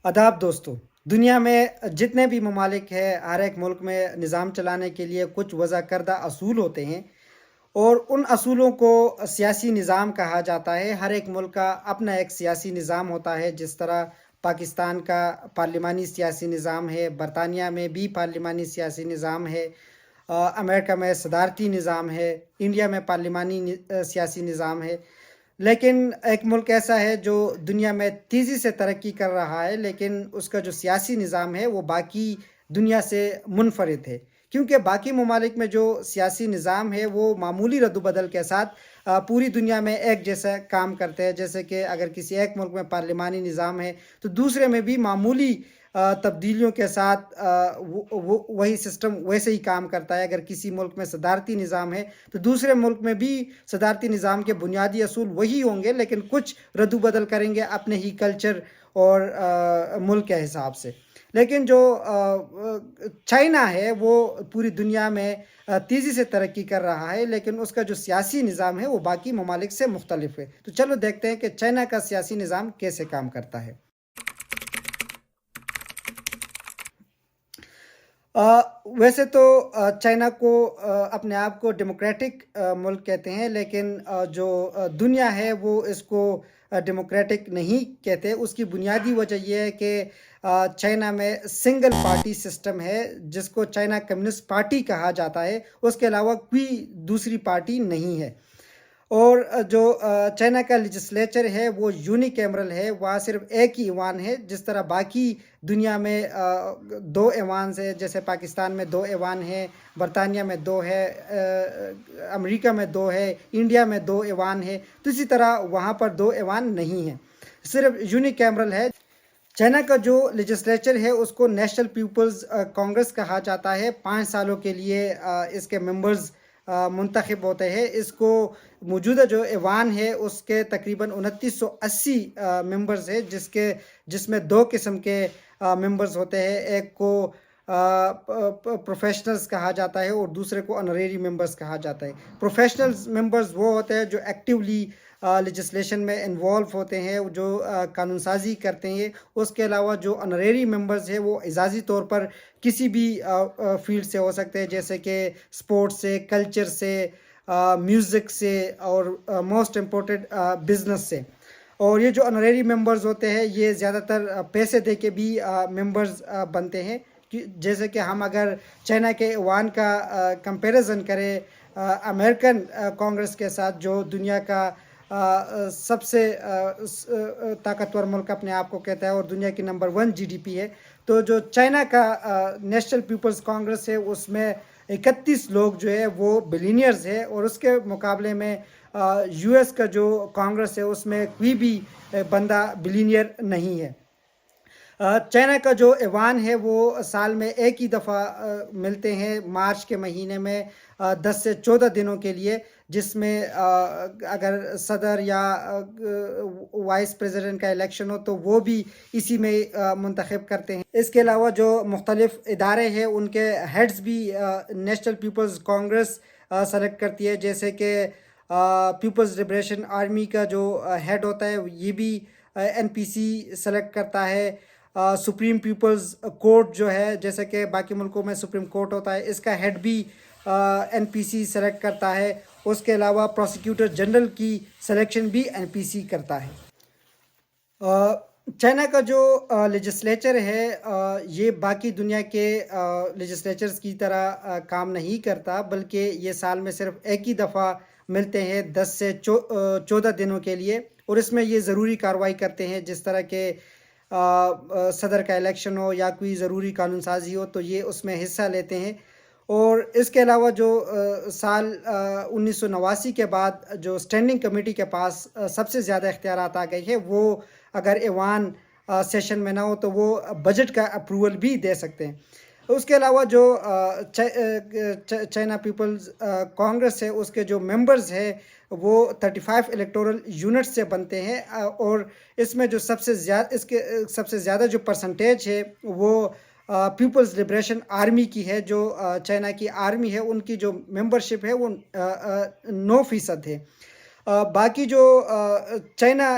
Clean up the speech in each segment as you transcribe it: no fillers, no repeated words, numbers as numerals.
आदाब दोस्तों। दुनिया में जितने भी ममालिक हैं, हर एक मुल्क में निज़ाम चलाने के लिए कुछ वज़ा करदा असूल होते हैं और उन असूलों को सियासी निज़ाम कहा जाता है। हर एक मुल्क का अपना एक सियासी निज़ाम होता है। जिस तरह पाकिस्तान का पार्लिमानी सियासी निज़ाम है, बरतानिया में भी पार्लिमानी सियासी निज़ाम है, अमेरिका में सदारती निज़ाम है, इंडिया में पार्लिमानी सियासी निज़ाम है। लेकिन एक मुल्क ऐसा है जो दुनिया में तेज़ी से तरक्की कर रहा है, लेकिन उसका जो सियासी निज़ाम है वो बाकी दुनिया से मुनफ़रिद है। क्योंकि बाकी ममालिक में जो सियासी निज़ाम है वो मामूली रद्द-बदल के साथ पूरी दुनिया में एक जैसा काम करते हैं। जैसे कि अगर किसी एक मुल्क में पार्लिमानी निज़ाम है तो दूसरे में भी मामूली तब्दीलियों के साथ वो वही सिस्टम वैसे ही काम करता है। अगर किसी मुल्क में सदारती निज़ाम है तो दूसरे मुल्क में भी सदारती निज़ाम के बुनियादी असूल वही होंगे, लेकिन कुछ रद्द-बदल करेंगे अपने ही कल्चर और मुल्क के हिसाब से। लेकिन जो चाइना है वो पूरी दुनिया में तेज़ी से तरक्की कर रहा है, लेकिन उसका जो सियासी निज़ाम है वो बाकी ममालिक से मुख्तलिफ है। तो चलो देखते हैं कि चाइना का सियासी निज़ाम कैसे काम करता है। वैसे तो चाइना को अपने आप को डेमोक्रेटिक मुल्क कहते हैं, लेकिन जो दुनिया है वो इसको डेमोक्रेटिक नहीं कहते। उसकी बुनियादी वजह यह है कि चाइना में सिंगल पार्टी सिस्टम है, जिसको चाइना कम्युनिस्ट पार्टी कहा जाता है। उसके अलावा कोई दूसरी पार्टी नहीं है। और जो चाइना का लेजिस्लेचर है वो यूनिकैमरल है, वहाँ सिर्फ एक ही ईवान है। जिस तरह बाकी दुनिया में दो ईवान है, जैसे पाकिस्तान में दो ईवान है, बरतानिया में दो है, अमेरिका में दो है, इंडिया में दो ईवान है, तो इसी तरह वहाँ पर दो ईवान नहीं है, सिर्फ यूनिकैमरल है। चाइना का जो लेजिस्लेचर है उसको नेशनल पीपल्स कांग्रेस कहा जाता है। 5 सालों के लिए इसके मेंबर्स मुंतखब होते हैं। इसको मौजूदा जो ऐवान है उसके तकरीबन 2980 मेंबर्स है, जिसमें दो किस्म के मेंबर्स होते हैं। एक को प्रोफेशनल्स कहा जाता है और दूसरे को ऑनरेरी मेंबर्स कहा जाता है। प्रोफेशनल्स मेंबर्स वो होते हैं जो एक्टिवली लेजिस्लेशन में इन्वॉल्व होते हैं, जो कानून साजी करते हैं। उसके अलावा जो ऑनरेरी मेंबर्स हैं वो इजाज़ी तौर पर किसी भी फील्ड से हो सकते हैं, जैसे कि स्पोर्ट्स से, कल्चर से, म्यूज़िक से और मोस्ट इम्पोर्टेंट बिज़नेस से। और ये जो ऑनरेरी मेंबर्स होते हैं ये ज़्यादातर पैसे दे के भी मेंबर्स बनते हैं। जैसे कि हम अगर चाइना के ईवान का कंपैरिजन करें अमेरिकन कांग्रेस के साथ, जो दुनिया का सबसे ताकतवर मुल्क अपने आप को कहता है और दुनिया की नंबर 1 जीडीपी है, तो जो चाइना का नेशनल पीपल्स कांग्रेस है उसमें 31 लोग जो है वो बिलीनियर्स है, और उसके मुकाबले में यूएस का जो कांग्रेस है उसमें कोई भी बंदा बिलीनियर नहीं है। चाइना का जो ऐवान है वो साल में एक ही दफ़ा मिलते हैं, मार्च के महीने में 10 से 14 दिनों के लिए, जिसमें अगर सदर या वाइस प्रेसिडेंट का इलेक्शन हो तो वो भी इसी में मुंतखब करते हैं। इसके अलावा जो मुख्तलिफ इदारे हैं उनके हेड्स भी नेशनल पीपल्स कांग्रेस सेलेक्ट करती है। जैसे कि पीपल्स लिबरेशन आर्मी का जो हेड होता है ये भी एनपीसी सेलेक्ट करता है। सुप्रीम पीपल्स कोर्ट जो है, जैसे कि बाकी मुल्कों में सुप्रीम कोर्ट होता है, इसका हेड भी एनपीसी सेलेक्ट करता है। उसके अलावा प्रोसिक्यूटर जनरल की सिलेक्शन भी एनपीसी करता है। चाइना का जो लेजिस्लेचर है ये बाकी दुनिया के लेजिस्लेचर्स की तरह काम नहीं करता, बल्कि ये साल में सिर्फ एक ही दफ़ा मिलते हैं 10 से 14 दिनों के लिए, और इसमें ये ज़रूरी कार्रवाई करते हैं। जिस तरह के सदर का इलेक्शन हो या कोई ज़रूरी कानून साजी हो तो ये उसमें हिस्सा लेते हैं। और इसके अलावा जो साल 1989 के बाद जो स्टैंडिंग कमेटी के पास सबसे ज़्यादा इख्तियारात आ गए हैं, वो अगर ऐवान सेशन में ना हो तो वो बजट का अप्रूवल भी दे सकते हैं। उसके अलावा जो चाइना पीपल्स कांग्रेस है उसके जो मेंबर्स है वो 35 इलेक्टोरल यूनिट से बनते हैं, और इसमें जो सबसे ज़्यादा जो परसेंटेज है वो पीपल्स लिबरेशन आर्मी की है। जो चाइना की आर्मी है उनकी जो मेंबरशिप है वो 9% है। باقی جو چائنا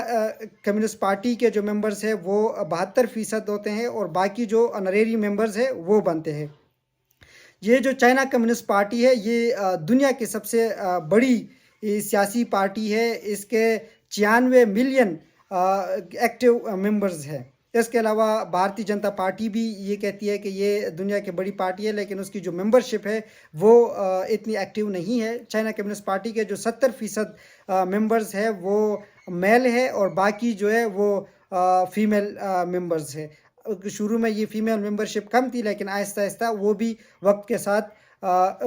کمیونسٹ پارٹی کے جو ممبرز ہیں وہ 72% ہوتے ہیں، اور باقی جو آنریری ممبرز ہیں وہ بنتے ہیں۔ یہ جو چائنا کمیونسٹ پارٹی ہے یہ دنیا کی سب سے بڑی سیاسی پارٹی ہے، اس کے 96 ملین ایکٹیو ممبرز ہیں۔ اس کے علاوہ بھارتی جنتا پارٹی بھی یہ کہتی ہے کہ یہ دنیا کی بڑی پارٹی ہے، لیکن اس کی جو ممبرشپ ہے وہ اتنی ایکٹیو نہیں ہے۔ چائنا کمیونسٹ پارٹی کے جو 70% ممبرز ہیں وہ میل ہے، اور باقی جو ہے وہ فیمیل ممبرز ہے۔ شروع میں یہ فیمیل ممبرشپ کم تھی، لیکن آہستہ آہستہ وہ بھی وقت کے ساتھ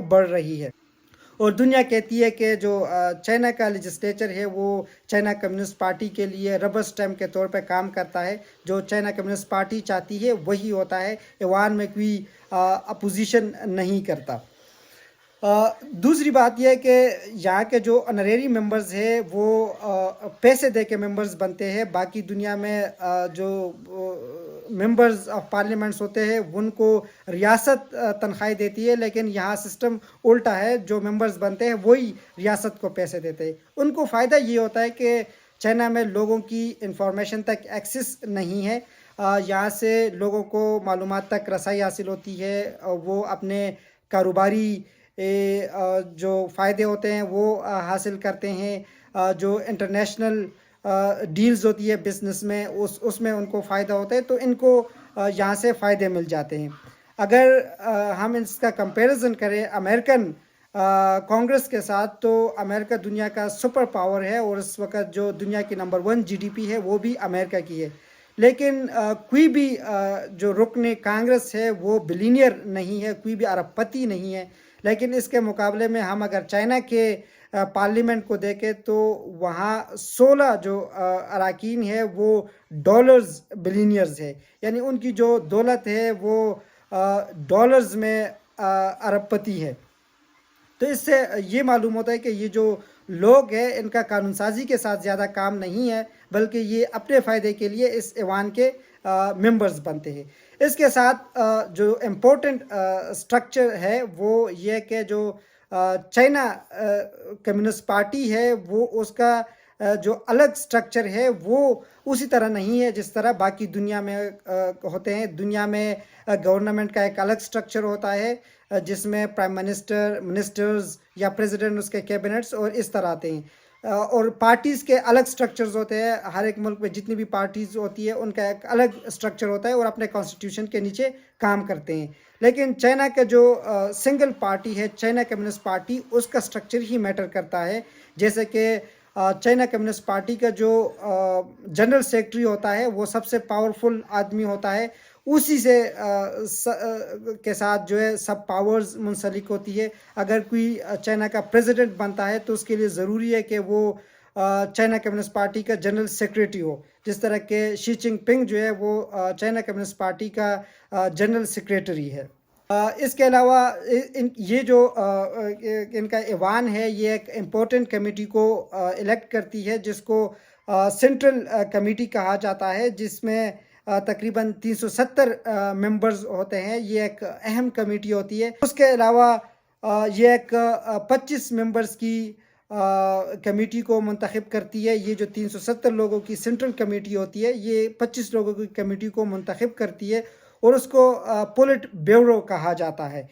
بڑھ رہی ہے۔ اور دنیا کہتی ہے کہ جو چائنا کا لیجسلیچر ہے وہ چائنا کمیونسٹ پارٹی کے لیے ربر اسٹیمپ کے طور پہ کام کرتا ہے۔ جو چائنا کمیونسٹ پارٹی چاہتی ہے وہی ہوتا ہے، ایوان میں کوئی اپوزیشن نہیں کرتا۔ دوسری بات یہ ہے کہ یہاں کے جو آنریری ممبرز ہیں وہ پیسے دے کے ممبرز بنتے ہیں۔ باقی دنیا میں جو ممبرز آف پارلیمنٹس ہوتے ہیں ان کو ریاست تنخواہیں دیتی ہے، لیکن یہاں سسٹم الٹا ہے، جو ممبرز بنتے ہیں وہی ریاست کو پیسے دیتے ہیں۔ ان کو فائدہ یہ ہوتا ہے کہ چائنا میں لوگوں کی انفارمیشن تک ایکسس نہیں ہے، یہاں سے لوگوں کو معلومات تک رسائی حاصل ہوتی ہے، وہ اپنے کاروباری جو فائدے ہوتے ہیں وہ حاصل کرتے ہیں، جو انٹرنیشنل ڈیلز ہوتی ہے بزنس میں اس میں ان کو فائدہ ہوتا ہے، تو ان کو یہاں سے فائدے مل جاتے ہیں۔ اگر ہم اس کا کمپیریزن کریں امریکن کانگریس کے ساتھ، تو امریکہ دنیا کا سپر پاور ہے، اور اس وقت جو دنیا کی نمبر 1 جی ڈی پی ہے وہ بھی امریکہ کی ہے، لیکن کوئی بھی جو رکن کانگریس ہے وہ بلینئر نہیں ہے، کوئی بھی ارب پتی نہیں ہے۔ لیکن اس کے مقابلے میں ہم اگر چائنا کے پارلیمنٹ کو دیکھیں تو وہاں 16 جو اراکین ہے وہ ڈالرز بلینئرز ہے، یعنی ان کی جو دولت ہے وہ ڈالرز میں ارب پتی ہے۔ تو اس سے یہ معلوم ہوتا ہے کہ یہ جو لوگ ہیں ان کا قانون سازی کے ساتھ زیادہ کام نہیں ہے، بلکہ یہ اپنے فائدے کے لیے اس ایوان کے ممبرز بنتے ہیں۔ اس کے ساتھ جو امپورٹنٹ سٹرکچر ہے وہ یہ کہ جو چائنا کمیونسٹ پارٹی ہے وہ اس کا جو الگ سٹرکچر ہے وہ اسی طرح نہیں ہے جس طرح باقی دنیا میں ہوتے ہیں۔ دنیا میں گورنمنٹ کا ایک الگ سٹرکچر ہوتا ہے جس میں پرائم منسٹر، منسٹرز یا پریزیڈنٹ اس کے کیبنٹس اور اس طرح آتے ہیں، اور پارٹیز کے الگ سٹرکچرز ہوتے ہیں۔ ہر ایک ملک میں جتنی بھی پارٹیز ہوتی ہے ان کا ایک الگ سٹرکچر ہوتا ہے اور اپنے کانسٹیٹیوشن کے نیچے کام کرتے ہیں۔ لیکن چائنا کا جو سنگل پارٹی ہے، چائنا کمیونسٹ پارٹی، اس کا سٹرکچر ہی میٹر کرتا ہے۔ جیسے کہ چائنا کمیونسٹ پارٹی کا جو جنرل سیکرٹری ہوتا ہے وہ سب سے پاورفل آدمی ہوتا ہے، اسی سے کے ساتھ جو ہے سب پاورز منسلک ہوتی ہے۔ اگر کوئی چائنا کا پریزیڈنٹ بنتا ہے تو اس کے لیے ضروری ہے کہ وہ چائنا کمیونسٹ پارٹی کا جنرل سیکریٹری ہو، جس طرح کہ شی چنگ پنگ جو ہے وہ چائنا کمیونسٹ پارٹی کا جنرل سیکریٹری ہے۔ اس کے علاوہ یہ جو ان کا ایوان ہے یہ ایک امپورٹنٹ کمیٹی کو الیکٹ کرتی ہے جس کو سینٹرل کمیٹی کہا جاتا ہے، جس میں تقریباً 370 ممبرز ہوتے ہیں۔ یہ ایک اہم کمیٹی ہوتی ہے۔ اس کے علاوہ یہ ایک 25 ممبرز کی کمیٹی کو منتخب کرتی ہے۔ یہ جو 370 لوگوں کی سینٹرل کمیٹی ہوتی ہے یہ 25 لوگوں کی کمیٹی کو منتخب کرتی ہے، اور اس کو پولٹ بیورو کہا جاتا ہے۔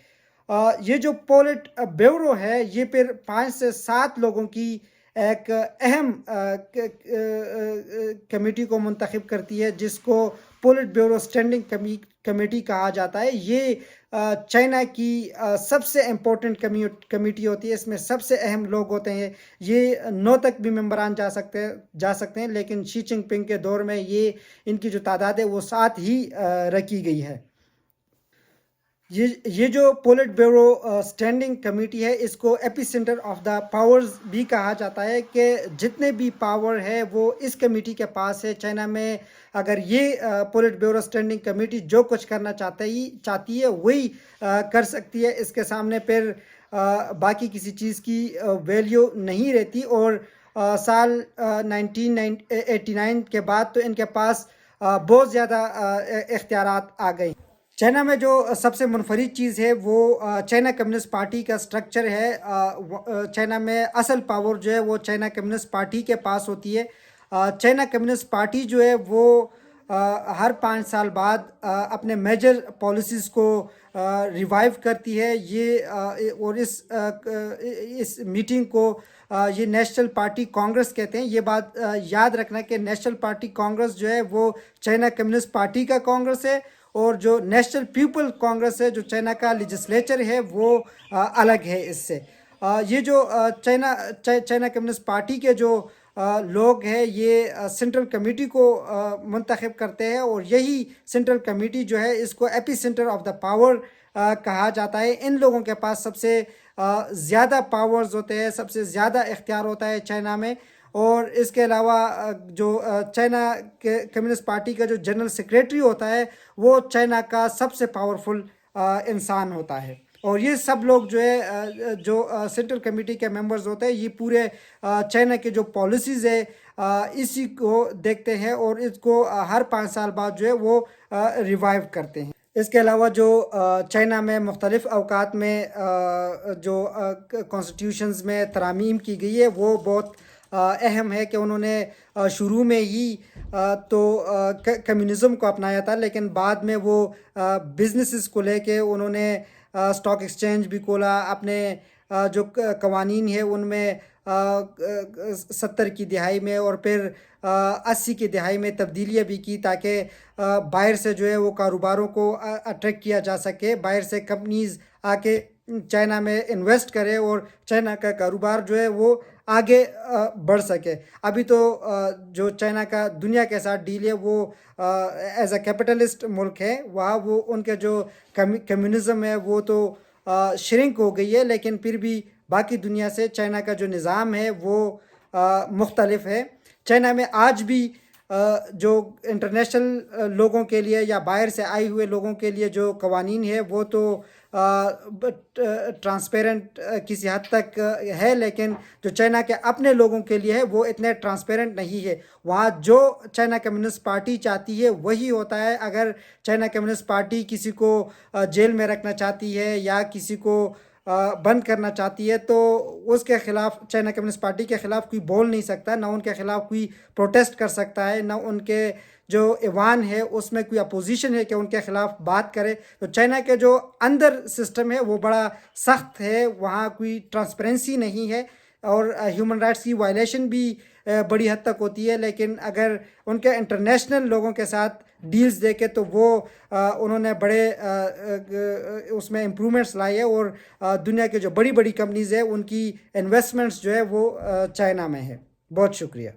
یہ جو پولٹ بیورو ہے یہ پھر 5 سے 7 لوگوں کی ایک اہم کمیٹی کو منتخب کرتی ہے جس کو پولٹ بیورو اسٹینڈنگ کمیٹی کہا جاتا ہے۔ یہ چائنا کی سب سے امپورٹنٹ کمیٹی ہوتی ہے، اس میں سب سے اہم لوگ ہوتے ہیں۔ یہ 9 تک بھی ممبران جا سکتے ہیں، لیکن شی چنگ پنگ کے دور میں یہ ان کی جو تعداد ہے وہ 7 ہی رکھی گئی ہے۔ یہ جو پولٹ بیورو اسٹینڈنگ کمیٹی ہے اس کو ایپی سینٹر آف دا پاورز بھی کہا جاتا ہے، کہ جتنے بھی پاور ہے وہ اس کمیٹی کے پاس ہے۔ چائنا میں اگر یہ پولٹ بیورو اسٹینڈنگ کمیٹی جو کچھ کرنا چاہتی ہے وہی کر سکتی ہے، اس کے سامنے پھر باقی کسی چیز کی ویلیو نہیں رہتی۔ اور سال 1989 کے بعد تو ان کے پاس بہت زیادہ اختیارات آ گئے۔ चाइना में जो सबसे मुनफरिद चीज़ है वो चाइना कम्युनिस्ट पार्टी का स्ट्रक्चर है। चाइना में असल पावर जो है वो चाइना कम्युनिस्ट पार्टी के पास होती है। चाइना कम्युनिस्ट पार्टी जो है वो हर 5 साल बाद अपने मेजर पॉलिसीज़ को रिवाइव करती है। और इस मीटिंग को ये नेशनल पार्टी कांग्रेस कहते हैं। ये बात याद रखना कि नेशनल पार्टी कांग्रेस जो है वो चाइना कम्युनिस्ट पार्टी का कांग्रेस है, और जो नेशनल पीपल कांग्रेस है, जो चाइना का लेजिस्लेचर है, वो अलग है इससे। ये जो चाइना कम्युनिस्ट पार्टी के जो लोग हैं, ये सेंट्रल कमेटी को मुंतखब करते हैं, और यही सेंट्रल कमेटी जो है इसको AP centre of the power कहा जाता है। इन लोगों के पास सबसे ज़्यादा पावर्स होते हैं, सबसे ज़्यादा इख्तियार होता है चाइना में। और इसके अलावा जो चाइना के कम्युनिस्ट पार्टी का जो जनरल सेक्रेटरी होता है, वो चाइना का सबसे पावरफुल इंसान होता है। और ये सब लोग जो है जो सेंट्रल कमेटी के मेंबर्स होते हैं, ये पूरे चाइना के जो पॉलिसीज़ है इसी को देखते हैं, और इसको हर 5 साल बाद जो है वो रिवाइव करते हैं। इसके अलावा जो चाइना में मुख्तलिफ़ अवकात में जो कॉन्स्टिट्यूशंस में तरामीम की गई है, वो बहुत अहम है कि उन्होंने शुरू में ही तो कम्युनिज़म को अपनाया था, लेकिन बाद में वो बिजनेसेस को लेके उन्होंने स्टॉक एक्सचेंज भी खोला। अपने जो कवानीन है उनमें 70 की दिहाई में और फिर 80 की दिहाई में तब्दीलियाँ भी की, ताकि बाहर से जो है वो कारोबारों को अट्रैक्ट किया जा सके, बाहर से कंपनीज़ आके चाइना में इन्वेस्ट करें और चाइना का कारोबार जो है वो आगे बढ़ सके। अभी तो जो चाइना का दुनिया के साथ डील है वो एज अ कैपिटलिस्ट मुल्क है, वहाँ वो उनके जो कम्युनिज़म है वो तो श्रिंक हो गई है, लेकिन फिर भी बाकी दुनिया से चाइना का जो निज़ाम है वो मुख्तलिफ है। चाइना में आज भी जो इंटरनेशनल लोगों के लिए या बाहर से आए हुए लोगों के लिए जो कवानीन है वो तो ट्रांसपेरेंट किसी हद तक है, लेकिन जो चाइना के अपने लोगों के लिए है वो इतने ट्रांसपेरेंट नहीं है। वहाँ जो चाइना कम्युनिस्ट पार्टी चाहती है वही होता है। अगर चाइना कम्युनिस्ट पार्टी किसी को जेल में रखना चाहती है या किसी को बंद करना चाहती है, तो उसके ख़िलाफ़ चाइना कम्युनिस्ट पार्टी के ख़िलाफ़ कोई बोल नहीं सकता, ना उनके ख़िलाफ़ कोई प्रोटेस्ट कर सकता है, ना उनके जो ईवान है उसमें कोई अपोजिशन है कि उनके ख़िलाफ़ बात करे। तो चाइना के जो अंदर सिस्टम है वो बड़ा सख्त है, वहाँ कोई ट्रांसपेरेंसी नहीं है, और ह्यूमन राइट्स की वायलेशन भी बड़ी हद तक होती है। लेकिन अगर उनके इंटरनेशनल लोगों के साथ डील्स देखे तो वो उन्होंने बड़े उसमें इम्प्रूवमेंट्स लाए हैं, और दुनिया के जो बड़ी बड़ी कंपनीज़ है उनकी इन्वेस्टमेंट्स जो है वो चाइना में है। बहुत शुक्रिया।